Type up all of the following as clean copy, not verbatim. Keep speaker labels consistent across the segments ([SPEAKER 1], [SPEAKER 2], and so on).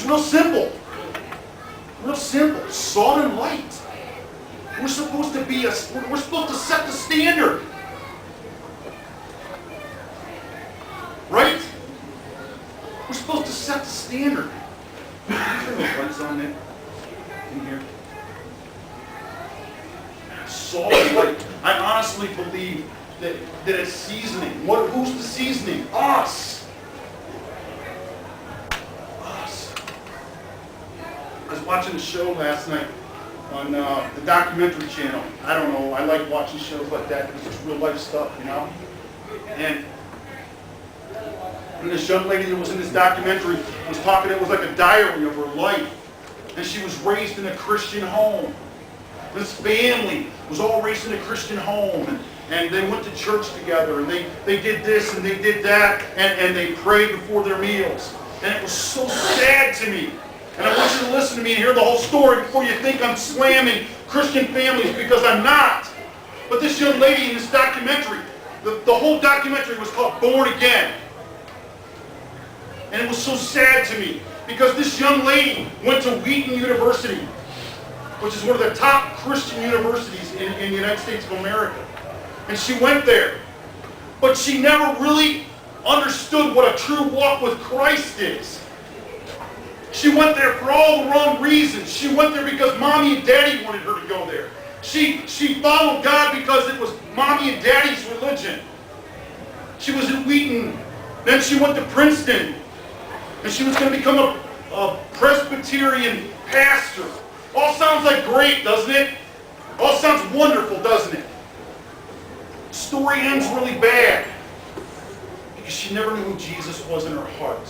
[SPEAKER 1] real simple. Real simple. Salt and light. We're supposed to be we're supposed to set the standard. Right? We're supposed to set the standard. Can you turn those lights on there? In here? Salt and light. I honestly believe that it's seasoning. Who's the seasoning? Us. Us. I was watching a show last night on the documentary channel. I don't know. I like watching shows like that because it's real life stuff, you know? And this young lady that was in this documentary was talking, it was like a diary of her life. And she was raised in a Christian home. This family was all raised in a Christian home. And they went to church together. And they did this and they did that. And they prayed before their meals. And it was so sad to me. And I want you to listen to me and hear the whole story before you think I'm slamming Christian families, because I'm not. But this young lady in this documentary, the whole documentary was called Born Again. And it was so sad to me because this young lady went to Wheaton University, which is one of the top Christian universities in the United States of America. And she went there. But she never really understood what a true walk with Christ is. She went there for all the wrong reasons. She went there because mommy and daddy wanted her to go there. She followed God because it was mommy and daddy's religion. She was at Wheaton. Then she went to Princeton. And she was going to become a Presbyterian pastor. All sounds like great, doesn't it? All sounds wonderful, doesn't it? The story ends really bad because she never knew who Jesus was in her heart.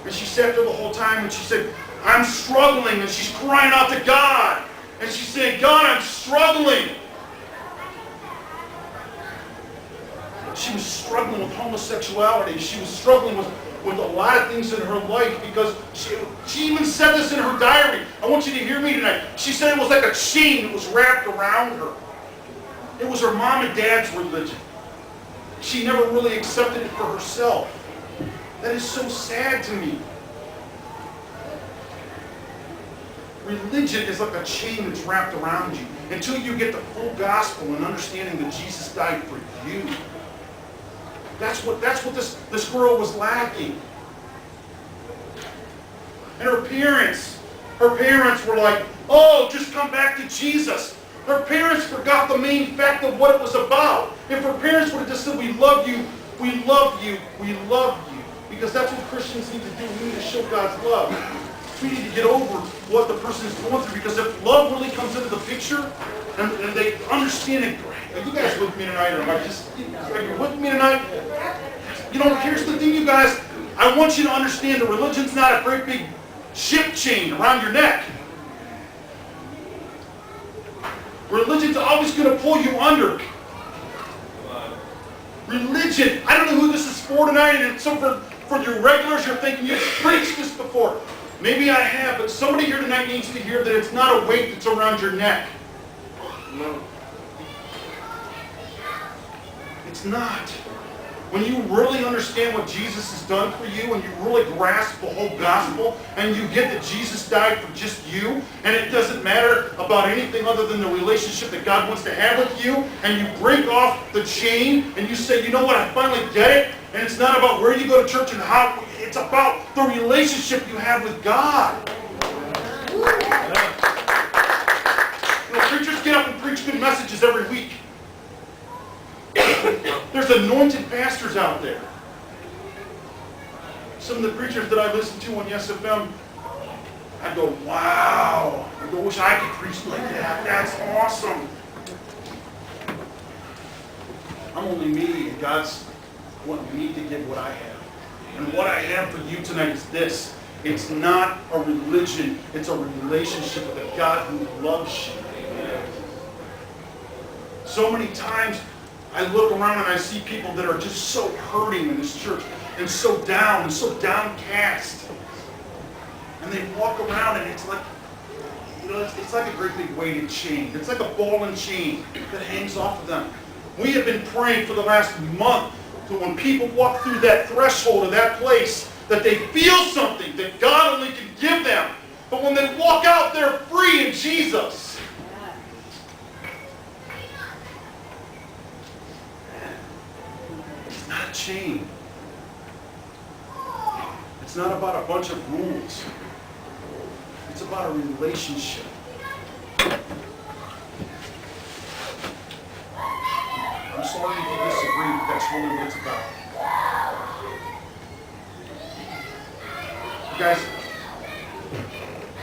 [SPEAKER 1] And she sat there the whole time and she said, I'm struggling. And she's crying out to God. And she's saying, God, I'm struggling. She was struggling with homosexuality. She was struggling with a lot of things in her life because she even said this in her diary. I want you to hear me tonight. She said it was like a chain that was wrapped around her. It was her mom and dad's religion. She never really accepted it for herself. That is so sad to me. Religion is like a chain that's wrapped around you until you get the full gospel and understanding that Jesus died for you. That's what this girl was lacking. And her parents were like, oh, just come back to Jesus. Her parents forgot the main fact of what it was about. If her parents would have just said, we love you, we love you, we love you. Because that's what Christians need to do. We need to show God's love. We need to get over what the person is going through. Because if love really comes into the picture, and they understand it, are you guys with me tonight? Or are you with me tonight? You know, here's the thing, you guys. I want you to understand that religion's not a great big ship chain around your neck. Religion's always going to pull you under. Religion. I don't know who this is for tonight, and so for your regulars, you're thinking, you've preached this before. Maybe I have, but somebody here tonight needs to hear that it's not a weight that's around your neck. No. It's not. When you really understand what Jesus has done for you and you really grasp the whole gospel and you get that Jesus died for just you and it doesn't matter about anything other than the relationship that God wants to have with you, and you break off the chain and you say, you know what, I finally get it, and it's not about where you go to church and how, it's about the relationship you have with God. You know, preachers get up and preach good messages every week. There's anointed pastors out there. Some of the preachers that I listen to on SFM, I go, wow. I go, wish I could preach like that. That's awesome. I'm only me, and God's wanting me to give what I have. And what I have for you tonight is this. It's not a religion. It's a relationship with a God who loves you. So many times, I look around and I see people that are just so hurting in this church and so down and so downcast. And they walk around and it's like, you know, it's like a great big weighted chain. It's like a ball and chain that hangs off of them. We have been praying for the last month So when people walk through that threshold of that place, that they feel something that God only can give them. But when they walk out, they're free in Jesus. It's not a chain. It's not about a bunch of rules. It's about a relationship. I'm sorry if you disagree, but that's really what it's about. You guys,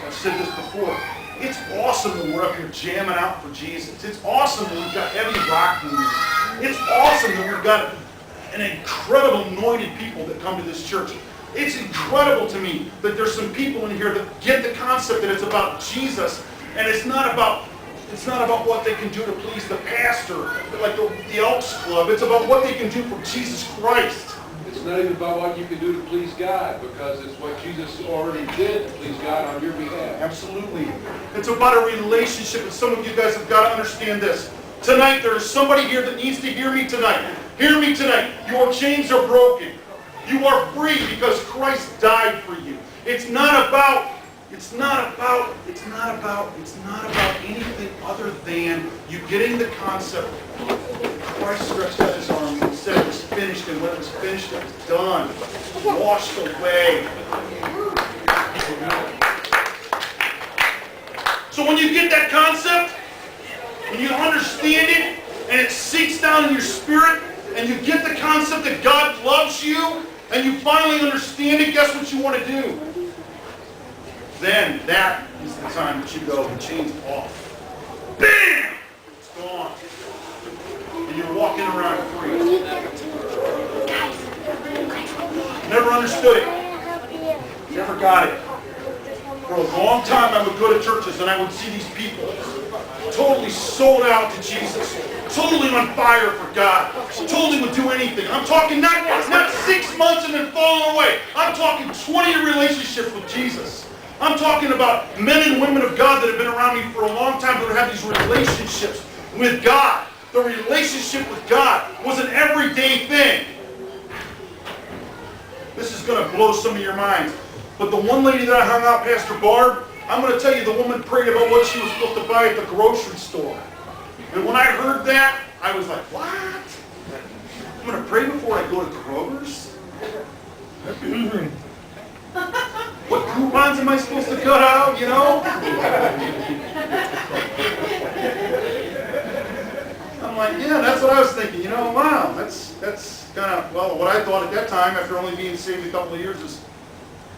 [SPEAKER 1] I've said this before. It's awesome when we're up here jamming out for Jesus. It's awesome when we've got heavy rock music. It's awesome that we've got an incredible anointed people that come to this church. It's incredible to me that there's some people in here that get the concept that it's about Jesus, and it's not about what they can do to please the pastor, like the Elks Club. It's about what they can do for Jesus Christ.
[SPEAKER 2] It's not even about what you can do to please God, because it's what Jesus already did to please God on your behalf.
[SPEAKER 1] Absolutely. It's about a relationship, and some of you guys have got to understand this. Tonight, there is somebody here that needs to hear me tonight. Hear me tonight. Your chains are broken. You are free because Christ died for you. It's not about anything other than you getting the concept. Christ stretched out his arm and said it was finished, and when it was finished, it was done. Washed away. So when you get that concept, when you understand it, and it sinks down in your spirit, and you get the concept that God loves you, and you finally understand it, guess what you want to do? Then that is the time that you go, the chain's off. Bam! It's gone. And you're walking around free. Never understood it. Never got it. For a long time I would go to churches and I would see these people totally sold out to Jesus, totally on fire for God, totally would do anything. I'm talking not 6 months and then falling away. I'm talking 20-year relationships with Jesus. I'm talking about men and women of God that have been around me for a long time that have these relationships with God. The relationship with God was an everyday thing. This is going to blow some of your minds. But the one lady that I hung out, Pastor Barb, I'm going to tell you, the woman prayed about what she was supposed to buy at the grocery store. And when I heard that, I was like, what? I'm going to pray before I go to Kroger's? What coupons am I supposed to cut out, you know? I'm like, yeah, that's what I was thinking. You know, wow, that's kind of, well, what I thought at that time, after only being saved a couple of years, is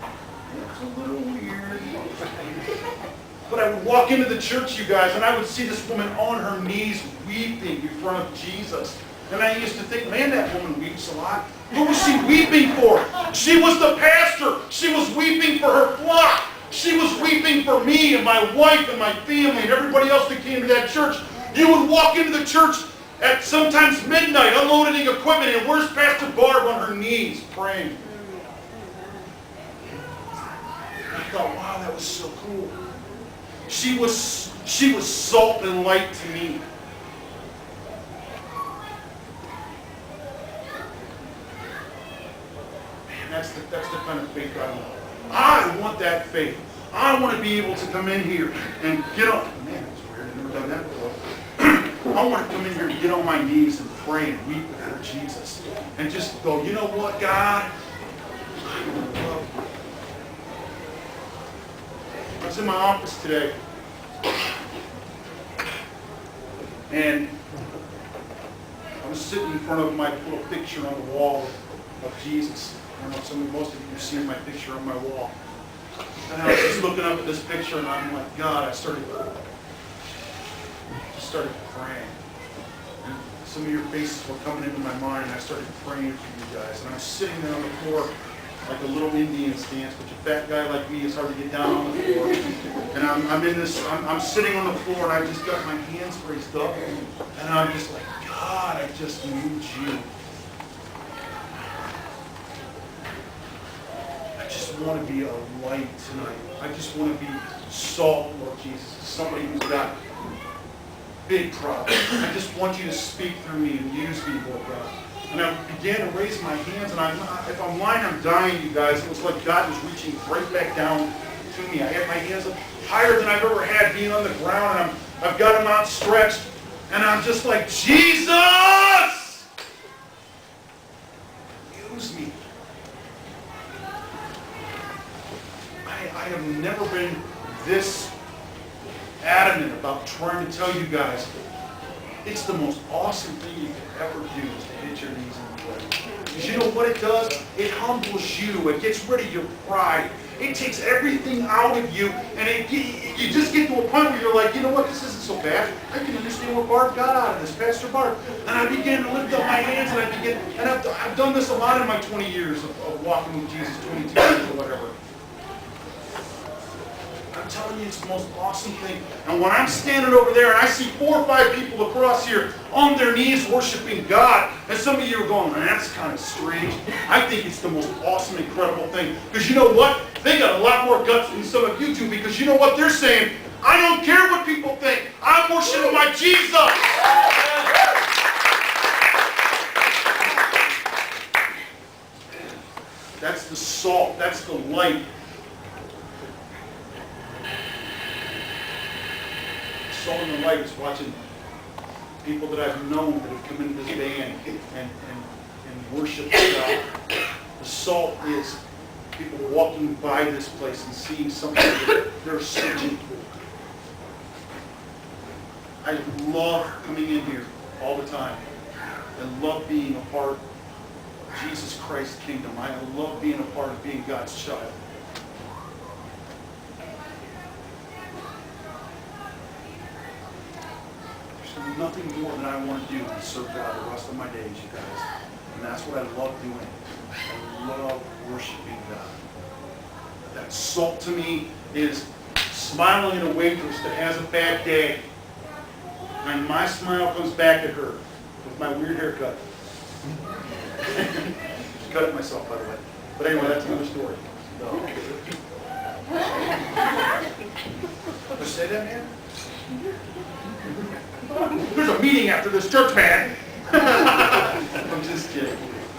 [SPEAKER 1] that's a little weird. But I would walk into the church, you guys, and I would see this woman on her knees weeping in front of Jesus. And I used to think, man, that woman weeps a lot. Who was she weeping for? She was the pastor. She was weeping for her flock. She was weeping for me and my wife and my family and everybody else that came to that church. You would walk into the church at sometimes midnight, unloading equipment, and where's Pastor Barb on her knees praying? I thought, wow, that was so cool. She was salt and light to me. That's the kind of faith I want. I want that faith. I want to be able to come in here and get on. Man, that's weird. I've never done that before. I want to come in here and get on my knees and pray and weep before Jesus. And just go, you know what, God? I love you. I was in my office today. And I was sitting in front of my little picture on the wall of Jesus. I don't know if most of you have seen my picture on my wall. And I was just looking up at this picture and I'm like, God, I started praying. And some of your faces were coming into my mind and I started praying for you guys. And I was sitting there on the floor like a little Indian stance, but a fat guy like me is hard to get down on the floor. And I'm sitting on the floor and I just got my hands raised up and I'm just like, God, I just need you. I just want to be a light tonight. I just want to be salt, Lord Jesus. Somebody who's got big problem. I just want you to speak through me and use me, Lord God. And I began to raise my hands, and if I'm lying, I'm dying, you guys. It was like God was reaching right back down to me. I had my hands up higher than I've ever had, being on the ground, and I've got them outstretched, and I'm just like, Jesus! Use me. I have never been this adamant about trying to tell you guys it's the most awesome thing you could ever do is to hit your knees and pray. Because you know what it does? It humbles you. It gets rid of your pride. It takes everything out of you, and you just get to a point where you're like, you know what, this isn't so bad. I can understand what Bart got out of this, Pastor Bart. And I began to lift up my hands, and I've done this a lot in my 20 years of walking with Jesus, 22 years or whatever. I'm telling you, it's the most awesome thing. And when I'm standing over there and I see 4 or 5 people across here on their knees worshiping God, and some of you are going, man, that's kind of strange. I think it's the most awesome, incredible thing. Because you know what? They got a lot more guts than some of you do, because you know what they're saying? I don't care what people think. I'm worshiping my Jesus. That's the salt. That's the light. Salt and the light is watching people that I've known that have come into this band and worship God. The salt is people walking by this place and seeing something that they're searching for. I love coming in here all the time. I love being a part of Jesus Christ's kingdom. I love being a part of being God's child. There's nothing more than I want to do than serve God the rest of my days, you guys. And that's what I love doing. I love worshiping God. That salt to me is smiling at a waitress that has a bad day. And my smile comes back at her with my weird haircut. Just cut it myself, by the way. But anyway, that's another story. Did I say that, man? There's a meeting after this church, man. I'm just kidding.